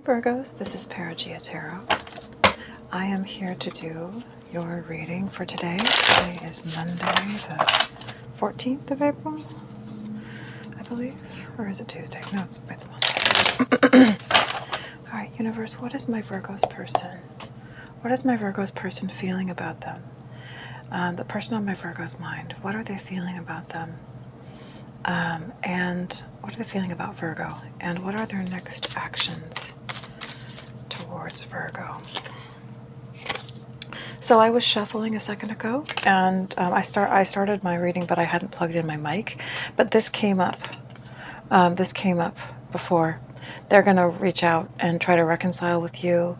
Virgos, this is Perigaea Tarot. I am here to do your reading for today. Today is Monday, the 14th of April, I believe. Or is it Tuesday? No, it's Monday. Alright, universe, what is my Virgo's person? What is my Virgo's person feeling about them? The person on my Virgo's mind, what are they feeling about them? And what are they feeling about Virgo? And what are their next actions towards Virgo? So I was shuffling a second ago, and I started my reading, but I hadn't plugged in my mic. But this came up. This came up before. They're going to reach out and try to reconcile with you,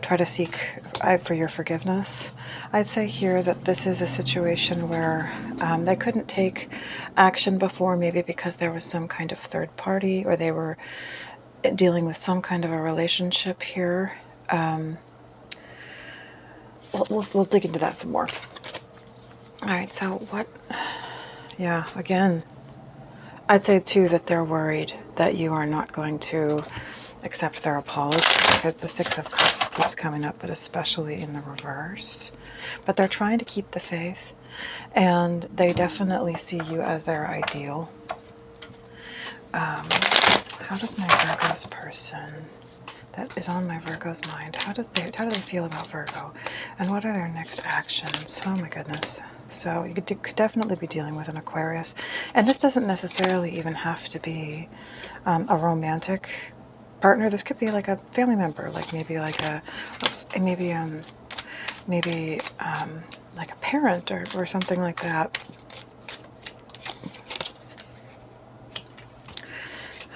try to seek for your forgiveness. I'd say here that this is a situation where they couldn't take action before, maybe because there was some kind of third party, or they were dealing with some kind of a relationship here. We'll dig into that some more. All right, so what? Yeah, again, I'd say too that they're worried that you are not going to accept their apology, because the Six of Cups keeps coming up, but especially in the reverse. But they're trying to keep the faith, and they definitely see you as their ideal. How does my Virgo's person that is on my Virgo's mind, how do they feel about Virgo, and what are their next actions? Oh my goodness. So you could definitely be dealing with an Aquarius, and this doesn't necessarily even have to be a romantic partner. This could be like a family member, like maybe like a, like a parent or something like that.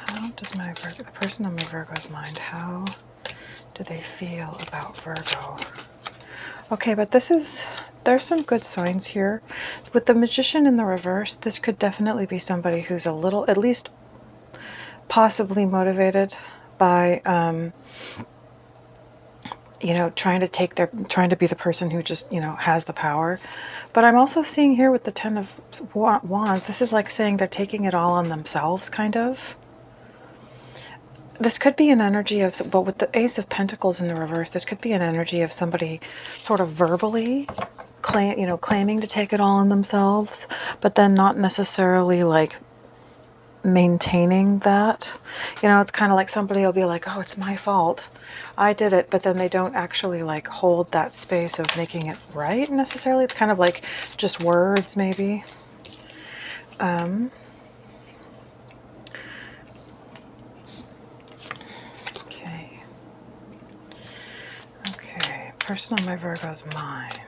How does the person on my Virgo's mind, how do they feel about Virgo? Okay, but there's some good signs here. With the Magician in the reverse, this could definitely be somebody who's a little, at least possibly motivated by, you know, trying to be the person who just, you know, has the power. But I'm also seeing here with the Ten of Wands, this is like saying they're taking it all on themselves, kind of. This could be an energy of, but with the Ace of Pentacles in the reverse, this could be an energy of somebody sort of verbally claiming to take it all on themselves, but then not necessarily like maintaining that. You know, it's kind of like somebody will be like, oh, it's my fault, I did it, but then they don't actually like hold that space of making it right necessarily. It's kind of like just words, maybe. Okay, person on my Virgo's mind.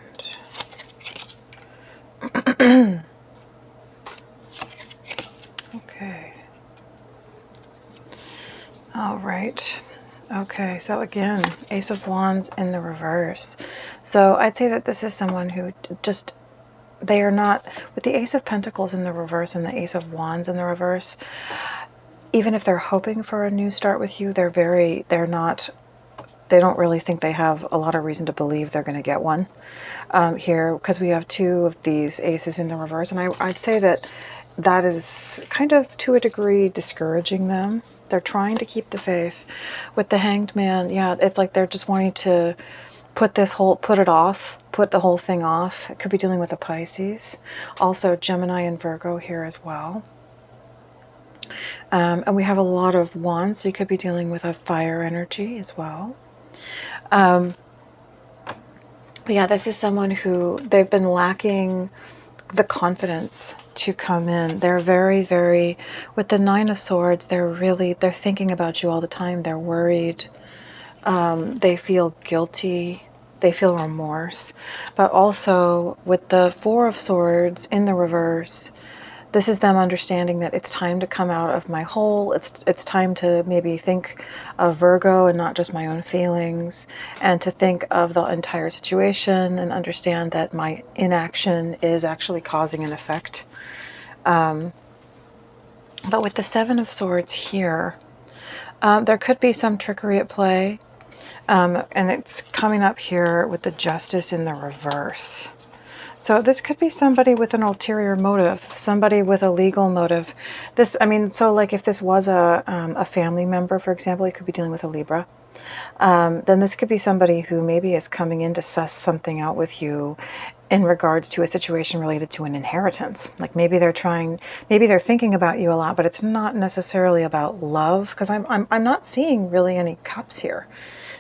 Okay. All right. Okay, so again, Ace of Wands in the reverse. So I'd say that this is someone who just, they are not, with the Ace of Pentacles in the reverse and the Ace of Wands in the reverse, even if they're hoping for a new start with you, they don't really think they have a lot of reason to believe they're going to get one here, because we have two of these aces in the reverse. And I'd say that is kind of, to a degree, discouraging them. They're trying to keep the faith. With the Hanged Man, yeah, it's like they're just wanting to put the whole thing off. It could be dealing with a Pisces. Also Gemini and Virgo here as well. And we have a lot of Wands, so you could be dealing with a fire energy as well. But yeah, this is someone who, they've been lacking the confidence to come in. They're very, very, with the Nine of Swords, they're thinking about you all the time. They're worried. They feel guilty. They feel remorse. But also with the Four of Swords in the reverse, this is them understanding that it's time to come out of my hole. It's time to maybe think of Virgo and not just my own feelings, and to think of the entire situation and understand that my inaction is actually causing an effect. But with the Seven of Swords here, there could be some trickery at play. And it's coming up here with the Justice in the reverse. So this could be somebody with an ulterior motive, somebody with a legal motive. This, I mean, so like if this was a family member, for example, you could be dealing with a Libra. Then this could be somebody who maybe is coming in to suss something out with you in regards to a situation related to an inheritance. Like maybe they're thinking about you a lot, but it's not necessarily about love, because I'm not seeing really any cups here.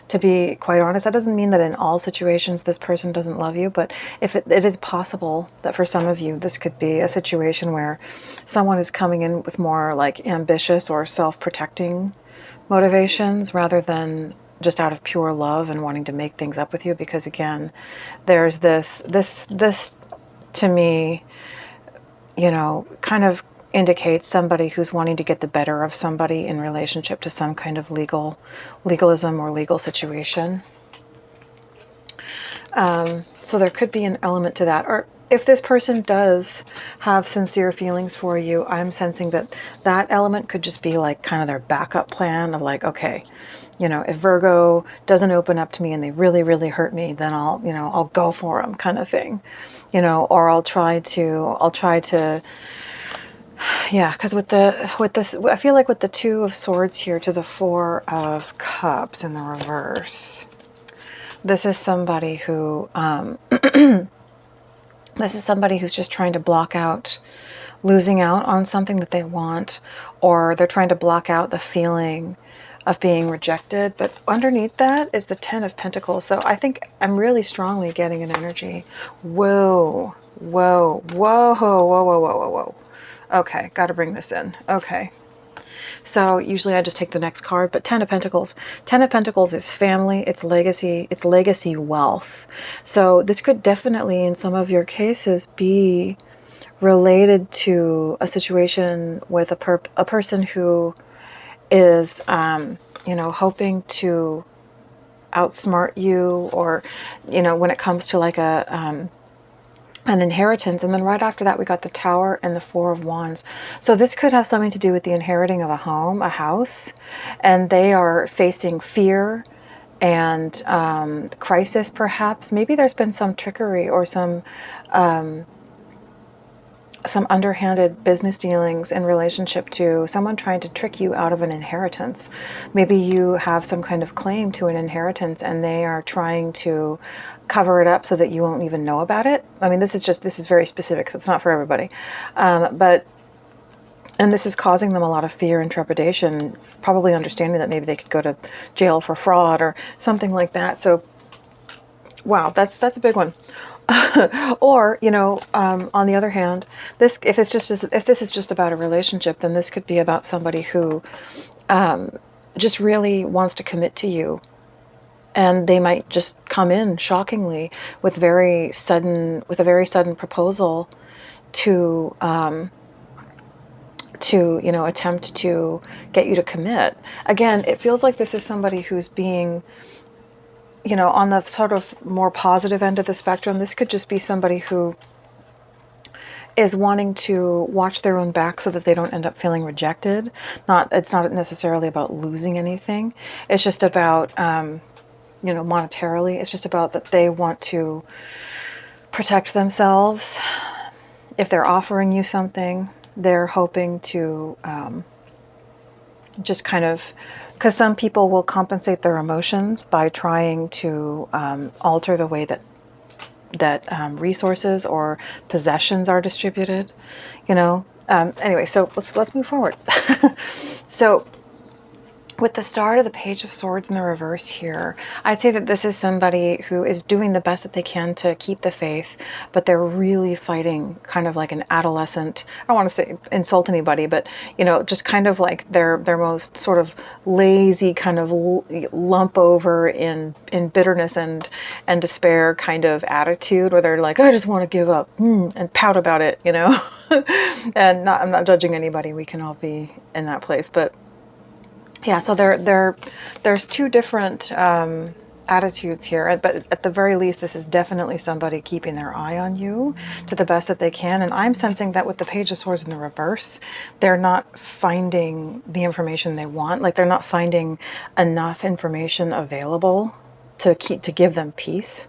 To be quite honest, that doesn't mean that in all situations this person doesn't love you, but if it is possible that for some of you this could be a situation where someone is coming in with more like ambitious or self-protecting motivations rather than just out of pure love and wanting to make things up with you. Because again, there's this to me, you know, kind of indicates somebody who's wanting to get the better of somebody in relationship to some kind of legalism or legal situation. So there could be an element to that. Or if this person does have sincere feelings for you, I'm sensing that that element could just be like kind of their backup plan of like, okay, you know, if Virgo doesn't open up to me and they really, really hurt me, then I'll go for them, kind of thing, you know, or I'll try to, yeah, because with this, I feel like with the Two of Swords here to the Four of Cups in the reverse, this is somebody who, this is somebody who's just trying to block out losing out on something that they want, or they're trying to block out the feeling of being rejected. But underneath that is the Ten of Pentacles. So I think I'm really strongly getting an energy. Whoa, whoa, whoa, whoa, whoa, whoa, whoa, whoa. Okay, got to bring this in. Okay. So usually I just take the next card, but Ten of Pentacles. Ten of Pentacles is family, it's legacy wealth. So this could definitely, in some of your cases, be related to a situation with a person who is, you know, hoping to outsmart you, or, you know, when it comes to like an inheritance. And then right after that we got the Tower and the Four of Wands. So this could have something to do with the inheriting of a home, a house, and they are facing fear and crisis perhaps. Maybe there's been some trickery or some underhanded business dealings in relationship to someone trying to trick you out of an inheritance. Maybe you have some kind of claim to an inheritance and they are trying to cover it up so that you won't even know about it. I mean, this is very specific, so it's not for everybody. And this is causing them a lot of fear and trepidation, probably understanding that maybe they could go to jail for fraud or something like that. So, wow, that's a big one. Or, you know, on the other hand, if this is just about a relationship, then this could be about somebody who just really wants to commit to you, and they might just come in shockingly with a very sudden proposal to you know, attempt to get you to commit. Again, it feels like this is somebody who's being, you know, on the sort of more positive end of the spectrum. This could just be somebody who is wanting to watch their own back so that they don't end up feeling rejected. It's not necessarily about losing anything. It's just about, you know, monetarily, it's just about that they want to protect themselves. If they're offering you something, they're hoping to just kind of, because some people will compensate their emotions by trying to alter the way that resources or possessions are distributed, you know. Anyway, so let's move forward. So with the start of the Page of Swords in the reverse here, I'd say that this is somebody who is doing the best that they can to keep the faith, but they're really fighting kind of like an adolescent, I don't want to say insult anybody, but, you know, just kind of like their most sort of lazy kind of lump over in bitterness and despair kind of attitude, where they're like, I just want to give up and pout about it, you know. And I'm not judging anybody. We can all be in that place, but yeah, so there's two different attitudes here, but at the very least, this is definitely somebody keeping their eye on you to the best that they can. And I'm sensing that with the Page of Swords in the reverse, they're not finding the information they want. Like, they're not finding enough information available to give them peace.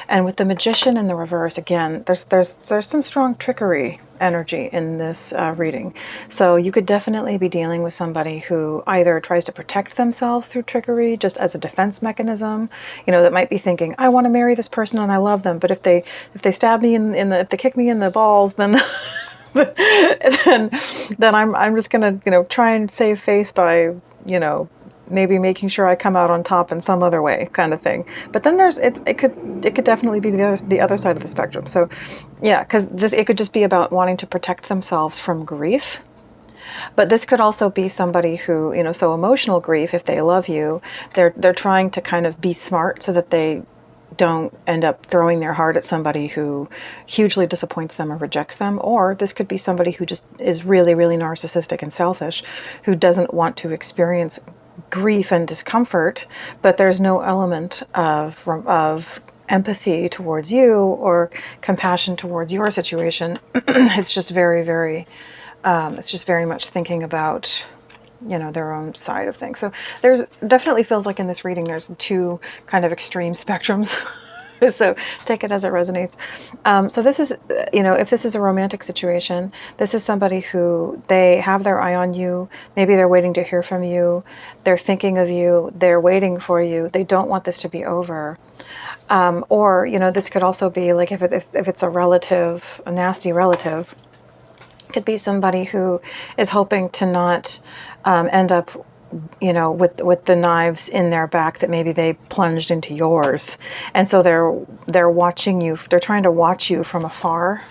And with the Magician in the reverse, again, there's some strong trickery energy in this reading. So you could definitely be dealing with somebody who either tries to protect themselves through trickery, just as a defense mechanism. You know, that might be thinking, I want to marry this person and I love them, but if they stab me if they kick me in the balls, then then I'm just gonna, you know, try and save face by, you know, maybe making sure I come out on top in some other way, kind of thing. But then there's it could definitely be the other side of the spectrum. So yeah, because it could just be about wanting to protect themselves from grief. But this could also be somebody who, you know, so emotional grief, if they love you, they're trying to kind of be smart so that they don't end up throwing their heart at somebody who hugely disappoints them or rejects them. Or this could be somebody who just is really, really narcissistic and selfish, who doesn't want to experience grief and discomfort, but there's no element of empathy towards you or compassion towards your situation. It's just very, very, it's just very much thinking about, you know, their own side of things. So there's definitely feels like in this reading there's two kind of extreme spectrums. So take it as it resonates. So this is, you know, if this is a romantic situation, this is somebody who they have their eye on you. Maybe they're waiting to hear from you. They're thinking of you. They're waiting for you. They don't want this to be over. Or, you know, this could also be like if it's a relative, a nasty relative, it could be somebody who is hoping to not end up, you know, with the knives in their back that maybe they plunged into yours, and so they're watching you. They're trying to watch you from afar.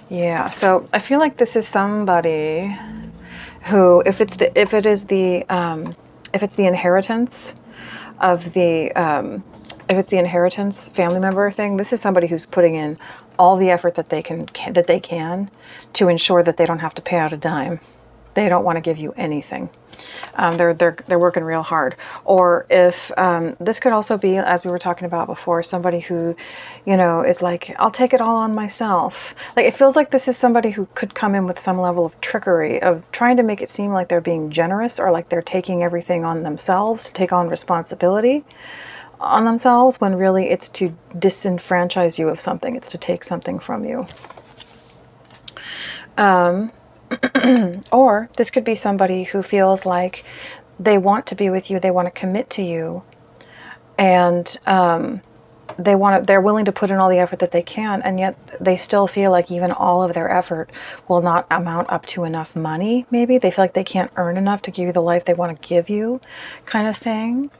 Yeah. So I feel like this is somebody who, if it's the inheritance of the if it's the inheritance family member thing, this is somebody who's putting in all the effort that they can to ensure that they don't have to pay out a dime. They don't want to give you anything. They're working real hard. Or if this could also be, as we were talking about before, somebody who, you know, is like, I'll take it all on myself. Like, it feels like this is somebody who could come in with some level of trickery, of trying to make it seem like they're being generous or like they're taking everything on themselves, to take on responsibility on themselves, when really it's to disenfranchise you of something. It's to take something from you. Or this could be somebody who feels like they want to be with you, they want to commit to you, and they're willing to put in all the effort that they can, and yet they still feel like even all of their effort will not amount up to enough money. Maybe they feel like they can't earn enough to give you the life they want to give you, kind of thing.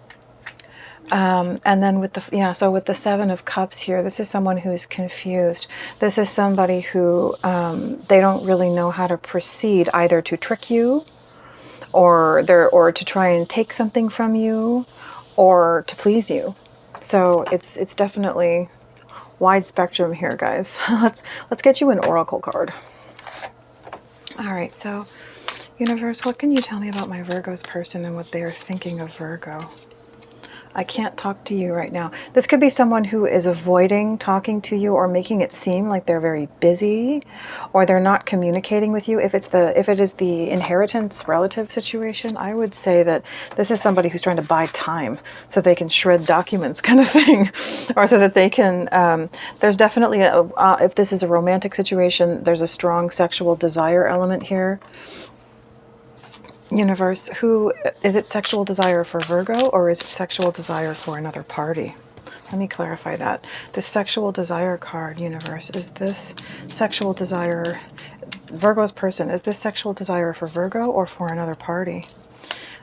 And then with so with the Seven of Cups here, this is someone who's confused. This is somebody who they don't really know how to proceed, either to trick you, or to try and take something from you, or to please you. So it's definitely wide spectrum here, guys. Let's get you an oracle card. All right, so universe, what can you tell me about my Virgo's person and what they are thinking of Virgo? I can't talk to you right now. This could be someone who is avoiding talking to you or making it seem like they're very busy, or they're not communicating with you. If it is the inheritance relative situation, I would say that this is somebody who's trying to buy time so they can shred documents, kind of thing, or so that they can. There's definitely if this is a romantic situation, there's a strong sexual desire element here. Universe, who is it? Sexual desire for Virgo, or is it sexual desire for another party? Let me clarify that. The sexual desire card, universe, is this sexual desire, Virgo's person, is this sexual desire for Virgo or for another party?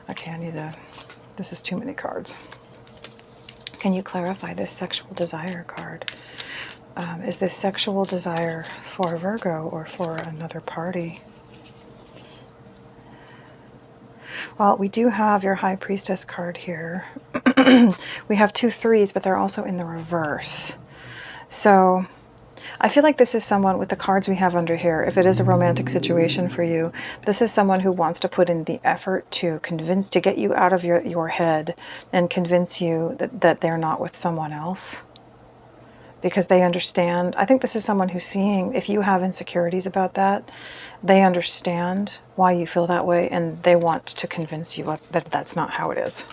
Okay, this is too many cards. Can you clarify this sexual desire card? Is this sexual desire for Virgo or for another party? Well, we do have your High Priestess card here. We have 2 3s, but they're also in the reverse. So I feel like this is someone, with the cards we have under here, if it is a romantic situation for you, this is someone who wants to put in the effort to get you out of your head and convince you that they're not with someone else. because they understand. I think this is someone who's seeing, if you have insecurities about that, they understand why you feel that way, and they want to convince you that that's not how it is.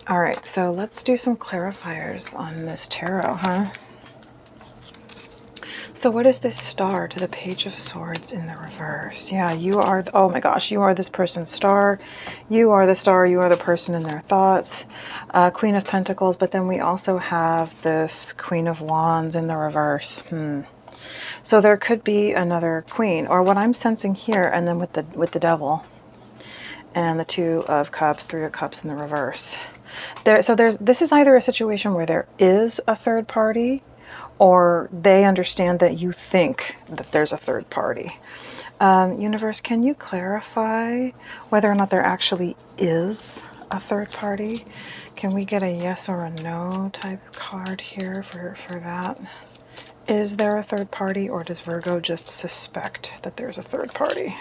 All right, so let's do some clarifiers on this tarot, huh? So what is this star to the Page of Swords in the reverse? Yeah, you are, oh my gosh, you are this person's star. You are the star, you are the person in their thoughts. Queen of Pentacles, but then we also have this Queen of Wands in the reverse. So there could be another queen, or what I'm sensing here, and then with the Devil and the Two of Cups, Three of Cups in the reverse. This is either a situation where there is a third party, or they understand that you think that there's a third party. Universe, can you clarify whether or not there actually is a third party? Can we get a yes or a no type card here for that? Is there a third party, or does Virgo just suspect that there's a third party?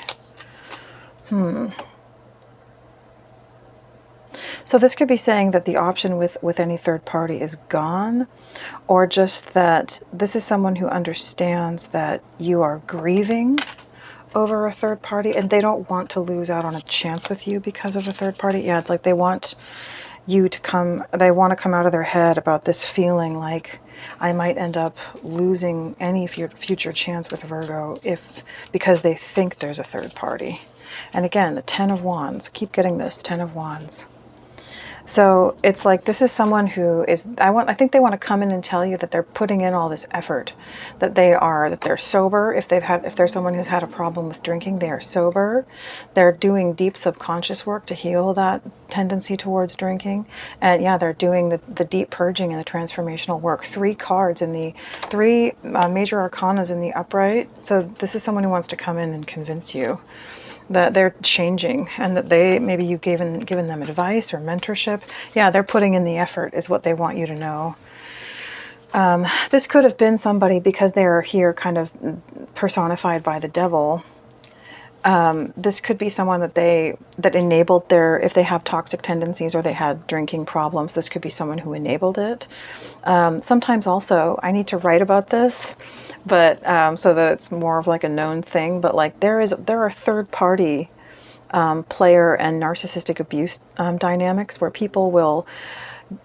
So this could be saying that the option with any third party is gone, or just that this is someone who understands that you are grieving over a third party and they don't want to lose out on a chance with you because of a third party. Yeah, it's like they want you to come, they want to come out of their head about this feeling like I might end up losing any future chance with Virgo because they think there's a third party. And again, the Ten of Wands, keep getting this, Ten of Wands. So it's like this is someone who is, I think they want to come in and tell you that they're putting in all this effort, that they're sober. If they're someone who's had a problem with drinking, they are sober. They're doing deep subconscious work to heal that tendency towards drinking. And yeah, they're doing the deep purging and the transformational work. 3 cards in the 3 major arcanas in the upright. So this is someone who wants to come in and convince you that they're changing, and that maybe you've given them advice or mentorship. Yeah, they're putting in the effort is what they want you to know. This could have been somebody, because they're here kind of personified by the Devil. This could be someone that enabled if they have toxic tendencies or they had drinking problems, this could be someone who enabled it. Sometimes also, I need to write about this, but so that it's more of like a known thing, but like there are third party player and narcissistic abuse dynamics where people will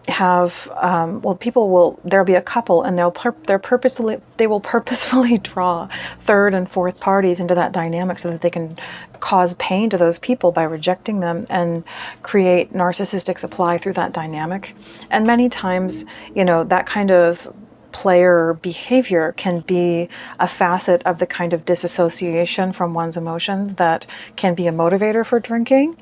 have there'll be a couple, and they will purposefully draw third and fourth parties into that dynamic so that they can cause pain to those people by rejecting them and create narcissistic supply through that dynamic. And many times, that kind of player behavior can be a facet of the kind of disassociation from one's emotions that can be a motivator for drinking.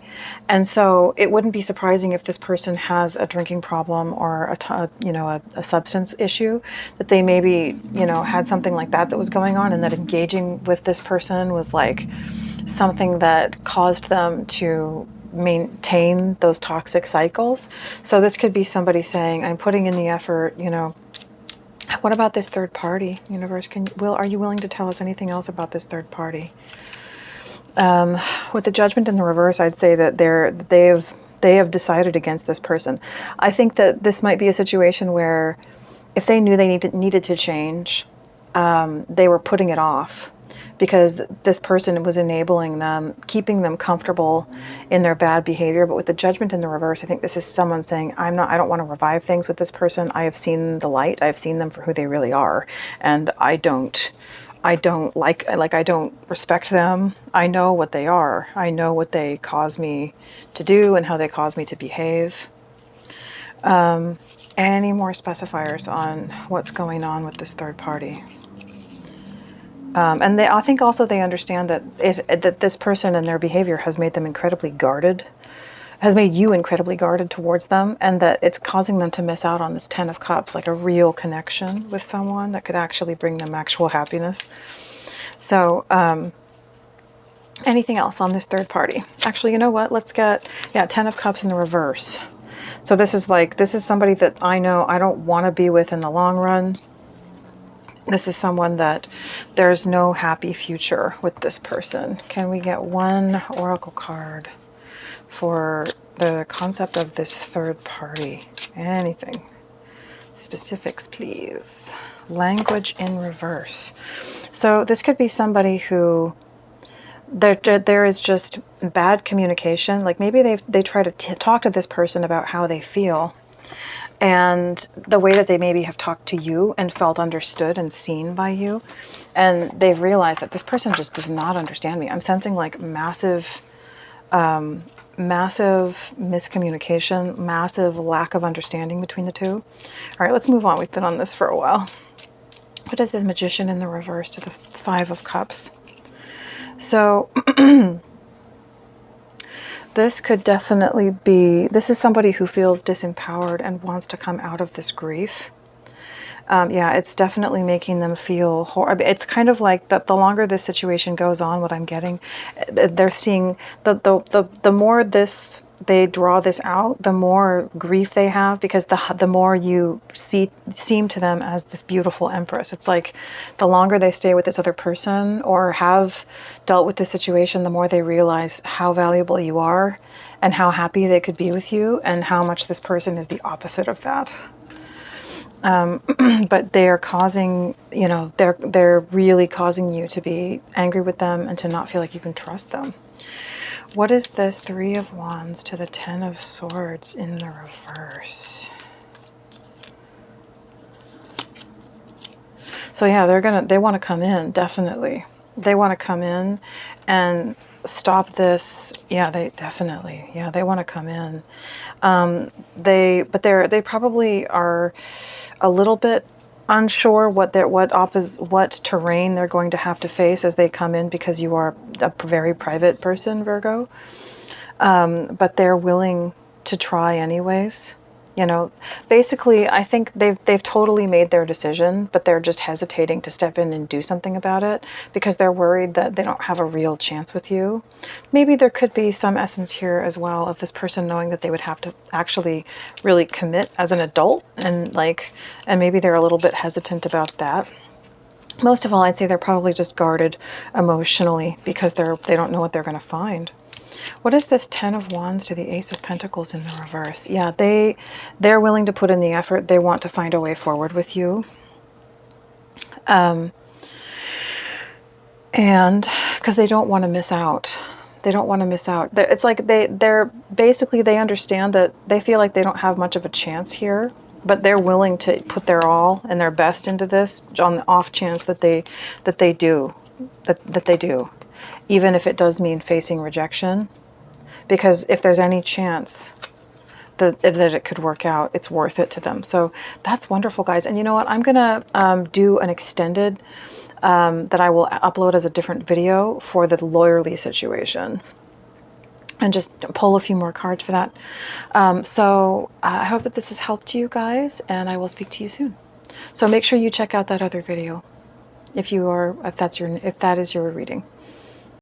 And so it wouldn't be surprising if this person has a drinking problem or a substance issue, that they maybe had something like that was going on, and that engaging with this person was like something that caused them to maintain those toxic cycles. So this could be somebody saying, I'm putting in the effort, What about this third party, universe? Are you willing to tell us anything else about this third party? With the Judgment in the reverse, I'd say that they have decided against this person. I think that this might be a situation where if they knew they needed to change, they were putting it off, because this person was enabling them, keeping them comfortable in their bad behavior. But with the Judgment in the reverse, I think this is someone saying, I don't want to revive things with this person. I have seen the light. I've seen them for who they really are. And I don't respect them. I know what they are. I know what they cause me to do and how they cause me to behave. Any more specifiers on what's going on with this third party? And I think also they understand that this person and their behavior has made them incredibly guarded, has made you incredibly guarded towards them, and that it's causing them to miss out on this 10 of Cups, like a real connection with someone that could actually bring them actual happiness. So anything else on this third party? Actually, you know what? Let's get, 10 of Cups in the reverse. So this is somebody that I know I don't want to be with in the long run. This is someone that there's no happy future with this person. Can we get one oracle card for the concept of this third party? Anything. Specifics, please. Language in reverse. So this could be somebody who there is just bad communication. Like maybe they try to talk to this person about how they feel, and the way that they maybe have talked to you and felt understood and seen by you, and they've realized that this person just does not understand me. I'm sensing like massive miscommunication, massive lack of understanding between the two. All right, let's move on. We've been on this for a while. What is this Magician in the reverse to the Five of Cups? So this could definitely be, this is somebody who feels disempowered and wants to come out of this grief. Yeah, it's definitely making them feel horrible. It's kind of like that the longer this situation goes on, what I'm getting, they're seeing the more they draw this out, the more grief they have, because the more you seem to them as this beautiful empress. It's like the longer they stay with this other person or have dealt with this situation, the more they realize how valuable you are and how happy they could be with you, and how much this person is the opposite of that. But they are causing, you know, they're really causing you to be angry with them and to not feel like you can trust them. What is this Three of Wands to the Ten of Swords in the reverse? So yeah, they want to come in, definitely. They want to come in and stop this. Yeah, they definitely, yeah, they want to come in. They probably are a little bit unsure what terrain they're going to have to face as they come in, because you are a very private person, Virgo. But they're willing to try anyways. You know, basically, I think they've totally made their decision, but they're just hesitating to step in and do something about it because they're worried that they don't have a real chance with you. Maybe there could be some essence here as well of this person knowing that they would have to actually really commit as an adult, and maybe they're a little bit hesitant about that. Most of all, I'd say they're probably just guarded emotionally because they don't know what they're going to find. What is this Ten of Wands to the Ace of Pentacles in the reverse? Yeah, they're willing to put in the effort. They want to find a way forward with you. And because they don't want to miss out. They don't want to miss out. It's like they're basically, they understand that they feel like they don't have much of a chance here, but they're willing to put their all and their best into this on the off chance that they do, even if it does mean facing rejection. Because if there's any chance that it could work out, it's worth it to them. So that's wonderful, guys. And you know what? I'm going to do an extended that I will upload as a different video for the lawyerly situation, and just pull a few more cards for that. So I hope that this has helped you guys, and I will speak to you soon. So make sure you check out that other video if that is your reading.